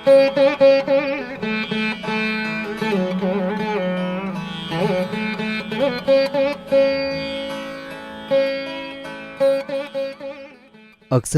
अक्सर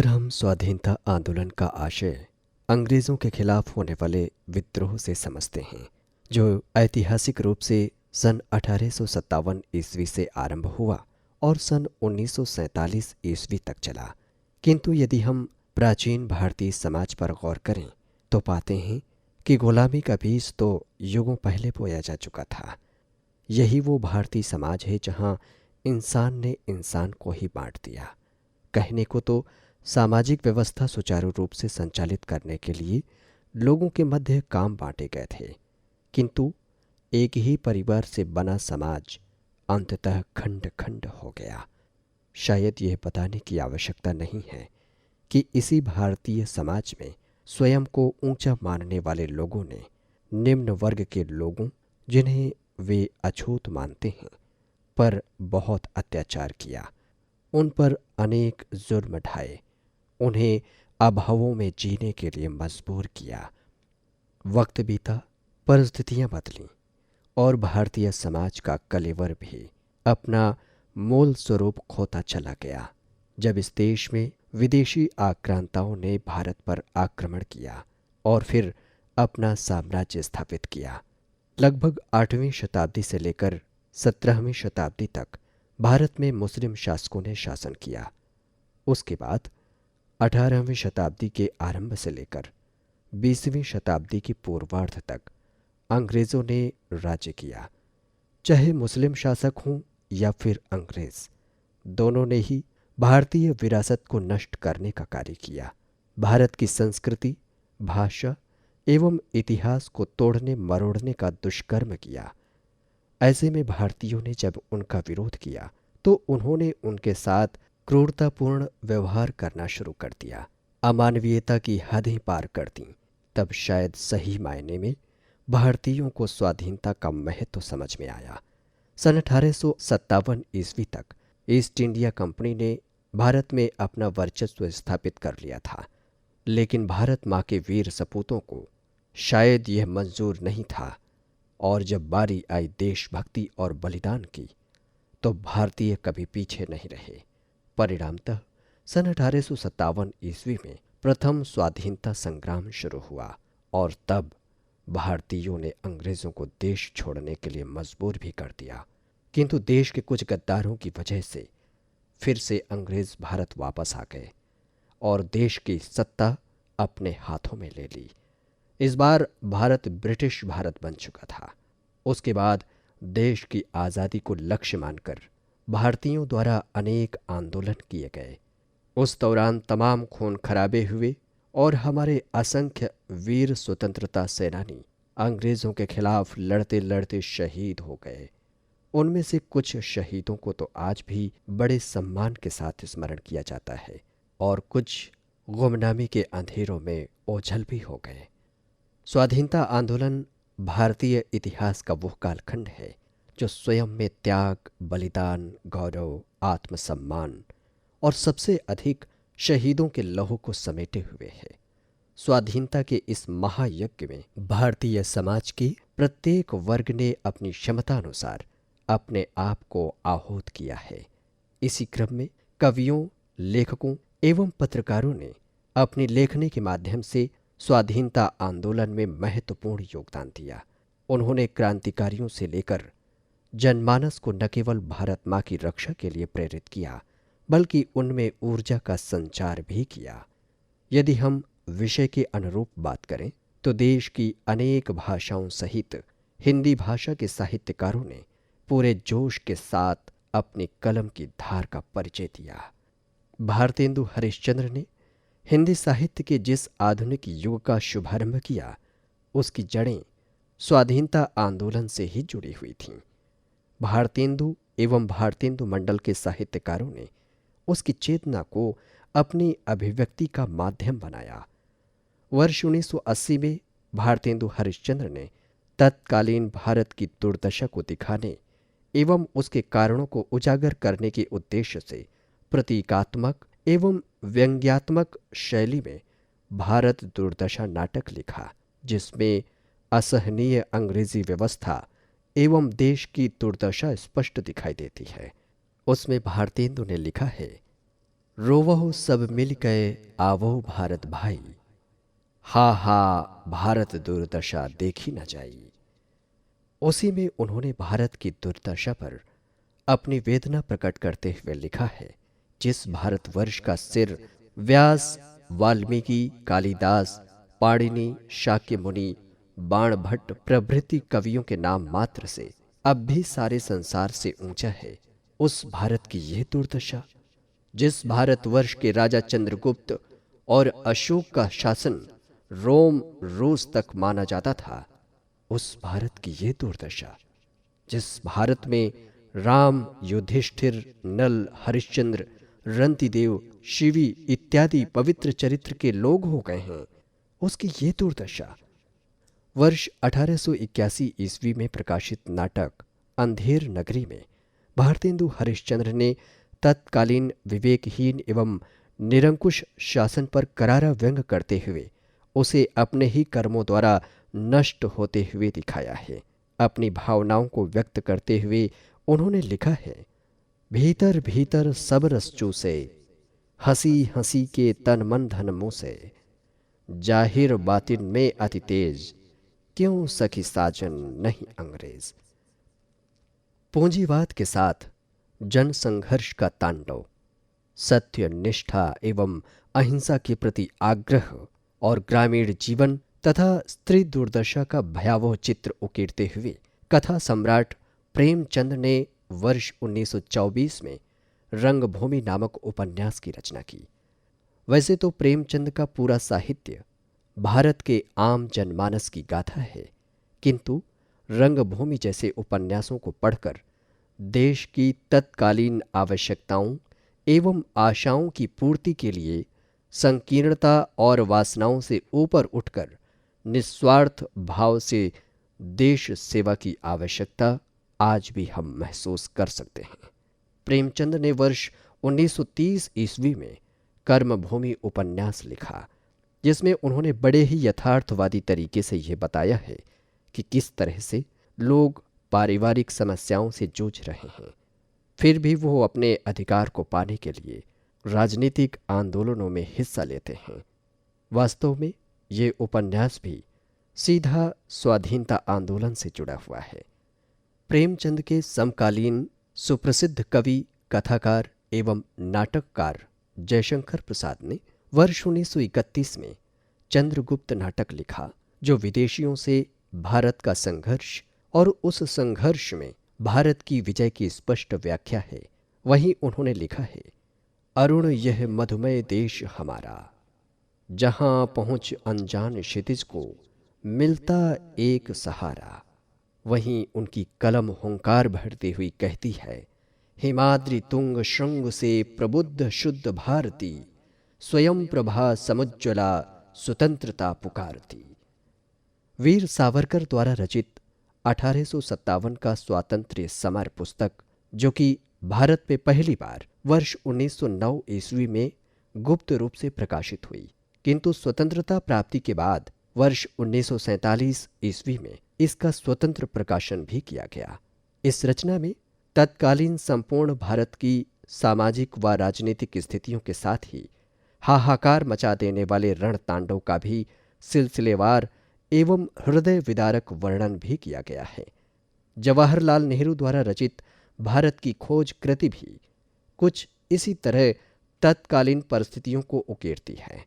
हम स्वाधीनता आंदोलन का आशय अंग्रेज़ों के खिलाफ होने वाले विद्रोह से समझते हैं, जो ऐतिहासिक रूप से सन 1857 ईस्वी से आरंभ हुआ और सन 1947 ईस्वी तक चला। किंतु यदि हम प्राचीन भारतीय समाज पर गौर करें तो पाते हैं कि गुलामी का बीज तो युगों पहले बोया जा चुका था। यही वो भारतीय समाज है जहां इंसान ने इंसान को ही बांट दिया। कहने को तो सामाजिक व्यवस्था सुचारू रूप से संचालित करने के लिए लोगों के मध्य काम बांटे गए थे, किंतु एक ही परिवार से बना समाज अंततः खंड खंड हो गया। शायद यह बताने की आवश्यकता नहीं है कि इसी भारतीय समाज में स्वयं को ऊंचा मानने वाले लोगों ने निम्न वर्ग के लोगों, जिन्हें वे अछूत मानते हैं, पर बहुत अत्याचार किया। उन पर अनेक जुर्म ढाए, उन्हें अभावों में जीने के लिए मजबूर किया। वक्त बीता, परिस्थितियां बदलीं और भारतीय समाज का कलेवर भी अपना मूल स्वरूप खोता चला गया। जब इस देश में विदेशी आक्रांताओं ने भारत पर आक्रमण किया और फिर अपना साम्राज्य स्थापित किया। लगभग 8वीं शताब्दी से लेकर 17वीं शताब्दी तक भारत में मुस्लिम शासकों ने शासन किया। उसके बाद 18वीं शताब्दी के आरंभ से लेकर 20वीं शताब्दी की पूर्वार्ध तक अंग्रेज़ों ने राज्य किया। चाहे मुस्लिम शासक हों या फिर अंग्रेज, दोनों ने ही भारतीय विरासत को नष्ट करने का कार्य किया। भारत की संस्कृति, भाषा एवं इतिहास को तोड़ने मरोड़ने का दुष्कर्म किया। ऐसे में भारतीयों ने जब उनका विरोध किया तो उन्होंने उनके साथ क्रूरतापूर्ण व्यवहार करना शुरू कर दिया, अमानवीयता की हदें पार कर दी। तब शायद सही मायने में भारतीयों को स्वाधीनता का महत्व समझ में आया। सन 1857 ईस्वी तक ईस्ट इंडिया कंपनी ने भारत में अपना वर्चस्व स्थापित कर लिया था, लेकिन भारत माँ के वीर सपूतों को शायद यह मंजूर नहीं था, और जब बारी आई देशभक्ति और बलिदान की तो भारतीय कभी पीछे नहीं रहे। परिणामतः सन 1857 ईस्वी में प्रथम स्वाधीनता संग्राम शुरू हुआ और तब भारतीयों ने अंग्रेजों को देश छोड़ने के लिए मजबूर भी कर दिया। किंतु देश के कुछ गद्दारों की वजह से फिर से अंग्रेज भारत वापस आ गए और देश की सत्ता अपने हाथों में ले ली। इस बार भारत ब्रिटिश भारत बन चुका था। उसके बाद देश की आज़ादी को लक्ष्य मानकर भारतीयों द्वारा अनेक आंदोलन किए गए। उस दौरान तमाम खून खराबे हुए और हमारे असंख्य वीर स्वतंत्रता सेनानी अंग्रेज़ों के खिलाफ लड़ते लड़ते शहीद हो गए। उनमें से कुछ शहीदों को तो आज भी बड़े सम्मान के साथ स्मरण किया जाता है और कुछ गुमनामी के अंधेरों में ओझल भी हो गए। स्वाधीनता आंदोलन भारतीय इतिहास का वो कालखंड है जो स्वयं में त्याग, बलिदान, गौरव, आत्मसम्मान और सबसे अधिक शहीदों के लहू को समेटे हुए है। स्वाधीनता के इस महायज्ञ में भारतीय समाज के प्रत्येक वर्ग ने अपनी क्षमतानुसार अपने आप को आहूत किया है। इसी क्रम में कवियों, लेखकों एवं पत्रकारों ने अपनी लेखनी के माध्यम से स्वाधीनता आंदोलन में महत्वपूर्ण योगदान दिया। उन्होंने क्रांतिकारियों से लेकर जनमानस को न केवल भारत माँ की रक्षा के लिए प्रेरित किया, बल्कि उनमें ऊर्जा का संचार भी किया। यदि हम विषय के अनुरूप बात करें तो देश की अनेक भाषाओं सहित हिंदी भाषा के साहित्यकारों ने पूरे जोश के साथ अपनी कलम की धार का परिचय दिया। भारतेंदु हरिश्चंद्र ने हिंदी साहित्य के जिस आधुनिक युग का शुभारंभ किया, उसकी जड़ें स्वाधीनता आंदोलन से ही जुड़ी हुई थीं। भारतेंदु एवं भारतेंदु मंडल के साहित्यकारों ने उसकी चेतना को अपनी अभिव्यक्ति का माध्यम बनाया। वर्ष 1980 में भारतेंदु हरिश्चंद्र ने तत्कालीन भारत की दुर्दशा को दिखाने एवं उसके कारणों को उजागर करने के उद्देश्य से प्रतीकात्मक एवं व्यंग्यात्मक शैली में भारत दुर्दशा नाटक लिखा, जिसमें असहनीय अंग्रेजी व्यवस्था एवं देश की दुर्दशा स्पष्ट दिखाई देती है। उसमें भारतेंदु ने लिखा है, रोवहु सब मिल गए आवो भारत भाई, हा हा भारत दुर्दशा देखी न जाई। उसी में उन्होंने भारत की दुर्दशा पर अपनी वेदना प्रकट करते हुए लिखा है, जिस भारतवर्ष का सिर व्यास, वाल्मीकि, कालिदास, पाणिनि, शाक्य मुनि, बाणभट्ट प्रभृति कवियों के नाम मात्र से अब भी सारे संसार से ऊंचा है, उस भारत की यह दुर्दशा। जिस भारतवर्ष के राजा चंद्रगुप्त और अशोक का शासन रोम रूस तक माना जाता था, उस भारत की यह दुर्दशा। जिस भारत में राम, युधिष्ठिर, नल, हरिश्चंद्र, रंतिदेव, शिवी इत्यादि पवित्र चरित्र के लोग हो गए हैं, उसकी ये दुर्दशा। वर्ष 1881 ईस्वी में प्रकाशित नाटक अंधेर नगरी में भारतेंदु हरिश्चंद्र ने तत्कालीन विवेकहीन एवं निरंकुश शासन पर करारा व्यंग करते हुए उसे अपने ही कर्मों द्वारा नष्ट होते हुए दिखाया है। अपनी भावनाओं को व्यक्त करते हुए उन्होंने लिखा है, भीतर भीतर सब रस चूसे, हंसी हंसी के तन मन धन मुँह से, जाहिर बातिन में अति तेज, क्यों सखी साजन नहीं अंग्रेज। पूंजीवाद के साथ जन संघर्ष का तांडव, सत्य, निष्ठा एवं अहिंसा के प्रति आग्रह और ग्रामीण जीवन तथा स्त्री दुर्दशा का भयावह चित्र उकेरते हुए कथा सम्राट प्रेमचंद ने वर्ष 1924 में रंगभूमि नामक उपन्यास की रचना की। वैसे तो प्रेमचंद का पूरा साहित्य भारत के आम जनमानस की गाथा है, किंतु रंगभूमि जैसे उपन्यासों को पढ़कर देश की तत्कालीन आवश्यकताओं एवं आशाओं की पूर्ति के लिए संकीर्णता और वासनाओं से ऊपर उठकर निस्वार्थ भाव से देश सेवा की आवश्यकता आज भी हम महसूस कर सकते हैं। प्रेमचंद ने वर्ष 1930 ईस्वी में कर्मभूमि उपन्यास लिखा, जिसमें उन्होंने बड़े ही यथार्थवादी तरीके से यह बताया है कि किस तरह से लोग पारिवारिक समस्याओं से जूझ रहे हैं, फिर भी वो अपने अधिकार को पाने के लिए राजनीतिक आंदोलनों में हिस्सा लेते हैं। वास्तव में ये उपन्यास भी सीधा स्वाधीनता आंदोलन से जुड़ा हुआ है। प्रेमचंद के समकालीन सुप्रसिद्ध कवि, कथाकार एवं नाटककार जयशंकर प्रसाद ने वर्ष 1931 में चंद्रगुप्त नाटक लिखा, जो विदेशियों से भारत का संघर्ष और उस संघर्ष में भारत की विजय की स्पष्ट व्याख्या है। वहीं उन्होंने लिखा है, अरुण यह मधुमय देश हमारा, जहां पहुंच अनजान क्षितिज को मिलता एक सहारा। वहीं उनकी कलम हुंकार भरती हुई कहती है, हिमाद्रि तुंग श्रृंग से प्रबुद्ध शुद्ध भारती, स्वयं प्रभा समुज्ज्वला स्वतंत्रता पुकारती। वीर सावरकर द्वारा रचित 1857 का स्वातंत्र्य समर पुस्तक, जो कि भारत में पहली बार वर्ष 1909 ईस्वी में गुप्त रूप से प्रकाशित हुई, किंतु स्वतंत्रता प्राप्ति के बाद वर्ष 1947 ईस्वी में इसका स्वतंत्र प्रकाशन भी किया गया। इस रचना में तत्कालीन संपूर्ण भारत की सामाजिक व राजनीतिक स्थितियों के साथ ही हाहाकार मचा देने वाले रणतांडव का भी सिलसिलेवार एवं हृदय विदारक वर्णन भी किया गया है। जवाहरलाल नेहरू द्वारा रचित भारत की खोज कृति भी कुछ इसी तरह तत्कालीन परिस्थितियों को उकेरती है।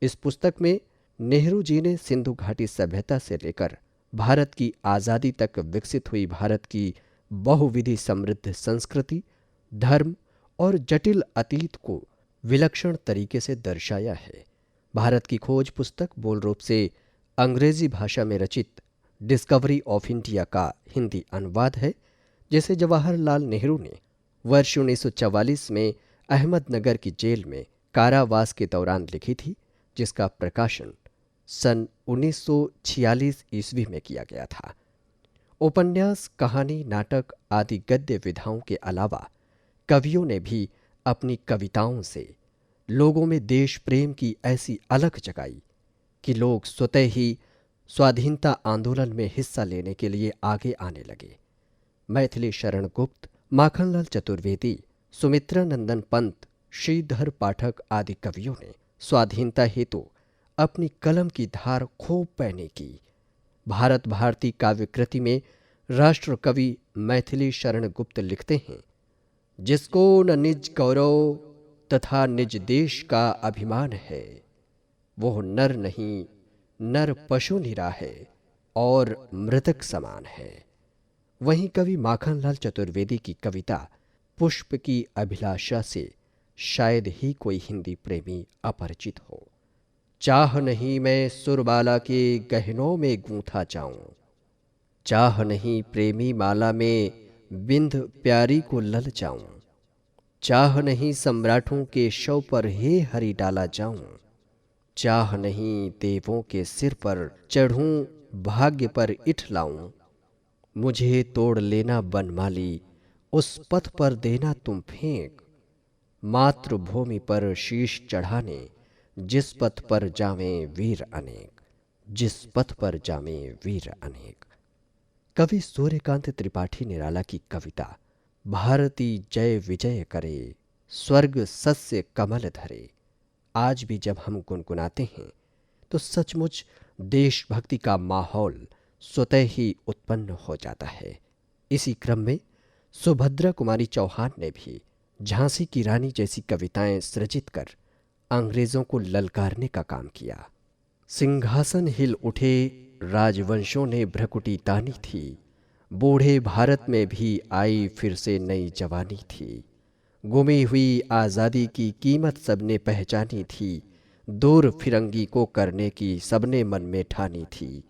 इस पुस्तक में नेहरू जी ने सिंधु घाटी सभ्यता से लेकर भारत की आज़ादी तक विकसित हुई भारत की बहुविधि समृद्ध संस्कृति, धर्म और जटिल अतीत को विलक्षण तरीके से दर्शाया है। भारत की खोज पुस्तक मूल रूप से अंग्रेजी भाषा में रचित डिस्कवरी ऑफ इंडिया का हिंदी अनुवाद है, जिसे जवाहरलाल नेहरू ने वर्ष 1944 में अहमदनगर की जेल में कारावास के दौरान लिखी थी, जिसका प्रकाशन सन 1946 ईस्वी में किया गया था। उपन्यास, कहानी, नाटक आदि गद्य विधाओं के अलावा कवियों ने भी अपनी कविताओं से लोगों में देश प्रेम की ऐसी अलख जगाई कि लोग स्वतः ही स्वाधीनता आंदोलन में हिस्सा लेने के लिए आगे आने लगे। मैथिली शरण गुप्त, माखनलाल चतुर्वेदी, सुमित्रा नंदन पंत, श्रीधर पाठक आदि कवियों ने स्वाधीनता हेतु अपनी कलम की धार खूब पैनी की। भारत भारती काव्य कृति में राष्ट्र कवि मैथिली शरण गुप्त लिखते हैं, जिसको न निज गौरव तथा निज देश का अभिमान है, वो नर नहीं नर पशु निरा है और मृतक समान है। वहीं कवि माखनलाल चतुर्वेदी की कविता पुष्प की अभिलाषा से शायद ही कोई हिंदी प्रेमी अपरिचित हो। चाह नहीं मैं सुरबाला के गहनों में गूंथा जाऊं, चाह नहीं प्रेमी माला में बिंद प्यारी को लल जाऊं, चाह नहीं सम्राटों के शव पर हे हरि डाला जाऊं, चाह नहीं देवों के सिर पर चढ़ूं भाग्य पर इठ लाऊं, मुझे तोड़ लेना बनमाली उस पथ पर देना तुम फेंक, मातृभूमि पर शीश चढ़ाने जिस पथ पर जावें वीर अनेक, जिस पथ पर जावें वीर अनेक। कवि सूर्यकांत त्रिपाठी निराला की कविता भारती जय विजय करे, स्वर्ग सस्य कमल धरे आज भी जब हम गुनगुनाते हैं तो सचमुच देशभक्ति का माहौल स्वतः ही उत्पन्न हो जाता है। इसी क्रम में सुभद्रा कुमारी चौहान ने भी झांसी की रानी जैसी कविताएं सृजित कर अंग्रेजों को ललकारने का काम किया। सिंहासन हिल उठे राजवंशों ने भ्रकुटी तानी थी, बूढ़े भारत में भी आई फिर से नई जवानी थी, गुमी हुई आज़ादी की कीमत सबने पहचानी थी, दूर फिरंगी को करने की सबने मन में ठानी थी,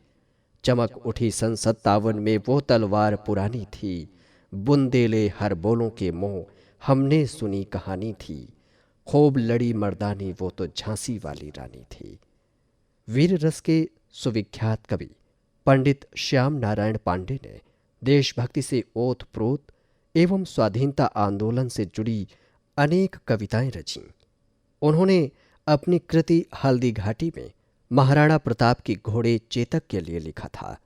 चमक उठी सन 57 में वो तलवार पुरानी थी, बुंदेले हर बोलों के मुंह हमने सुनी कहानी थी, खूब लड़ी मर्दानी वो तो झांसी वाली रानी थी। वीर रस के सुविख्यात कवि पंडित श्याम नारायण पांडे ने देशभक्ति से ओतप्रोत एवं स्वाधीनता आंदोलन से जुड़ी अनेक कविताएं रचीं। उन्होंने अपनी कृति हल्दी घाटी में महाराणा प्रताप के घोड़े चेतक के लिए लिखा था।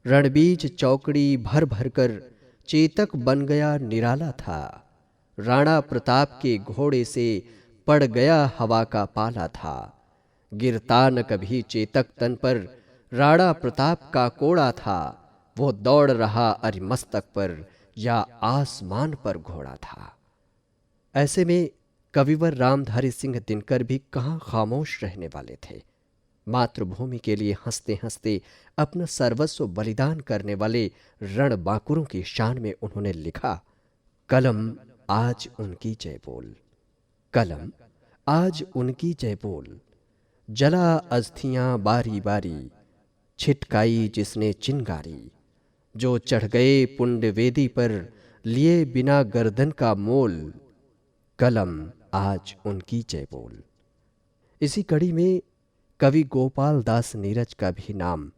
रणबीज चौकड़ी भर भर कर चेतक बन गया निराला था, राणा प्रताप के घोड़े से पड़ गया हवा का पाला था, गिरता न कभी चेतक तन पर राणा प्रताप का कोड़ा था, वो दौड़ रहा अरिमस्तक पर या आसमान पर घोड़ा था। ऐसे में कविवर रामधारी सिंह दिनकर भी कहाँ खामोश रहने वाले थे। मातृभूमि के लिए हंसते हंसते अपना सर्वस्व बलिदान करने वाले रणबांकुरों की शान में उन्होंने लिखा, कलम आज उनकी जय बोल, कलम आज उनकी जय बोल, जला अस्थियां बारी बारी, छिटकाई जिसने चिंगारी, जो चढ़ गए पुंड वेदी पर लिए बिना गर्दन का मोल, कलम आज उनकी जय बोल। इसी कड़ी में कवि गोपाल दास नीरज का भी नाम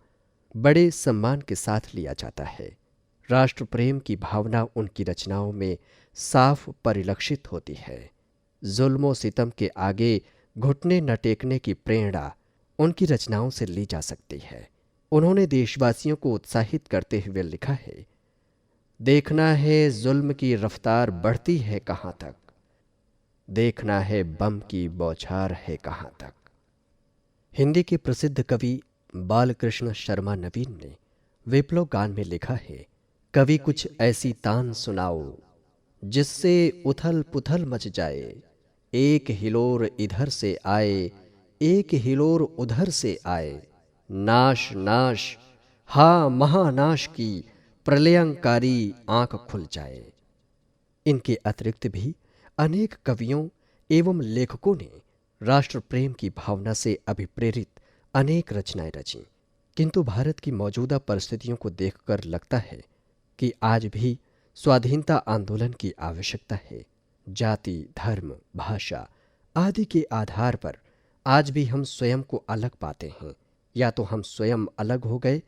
बड़े सम्मान के साथ लिया जाता है। राष्ट्र प्रेम की भावना उनकी रचनाओं में साफ परिलक्षित होती है। जुल्मों सितम के आगे घुटने न टेकने की प्रेरणा उनकी रचनाओं से ली जा सकती है। उन्होंने देशवासियों को उत्साहित करते हुए लिखा है, देखना है जुल्म की रफ्तार बढ़ती है कहाँ तक, देखना है बम की बौछार है कहाँ तक। हिंदी के प्रसिद्ध कवि बालकृष्ण शर्मा नवीन ने विप्लव गान में लिखा है, कभी कुछ ऐसी तान सुनाओ जिससे उथल पुथल मच जाए, एक हिलोर इधर से आए एक हिलोर उधर से आए, नाश नाश हा महानाश की प्रलयंकारी आंख खुल जाए। इनके अतिरिक्त भी अनेक कवियों एवं लेखकों ने राष्ट्र प्रेम की भावना से अभिप्रेरित अनेक रचनाएं रचीं, किंतु भारत की मौजूदा परिस्थितियों को देखकर लगता है कि आज भी स्वाधीनता आंदोलन की आवश्यकता है। जाति, धर्म, भाषा आदि के आधार पर आज भी हम स्वयं को अलग पाते हैं। या तो हम स्वयं अलग हो गए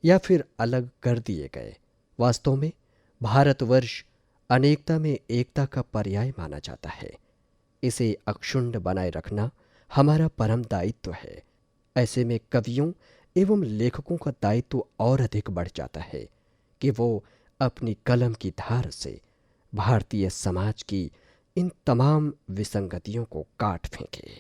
या फिर अलग कर दिए गए। वास्तव में भारतवर्ष अनेकता में एकता का पर्याय माना जाता है। इसे अक्षुण्ण बनाए रखना हमारा परम दायित्व है। ऐसे में कवियों एवं लेखकों का दायित्व और अधिक बढ़ जाता है कि वो अपनी कलम की धार से भारतीय समाज की इन तमाम विसंगतियों को काट फेंके।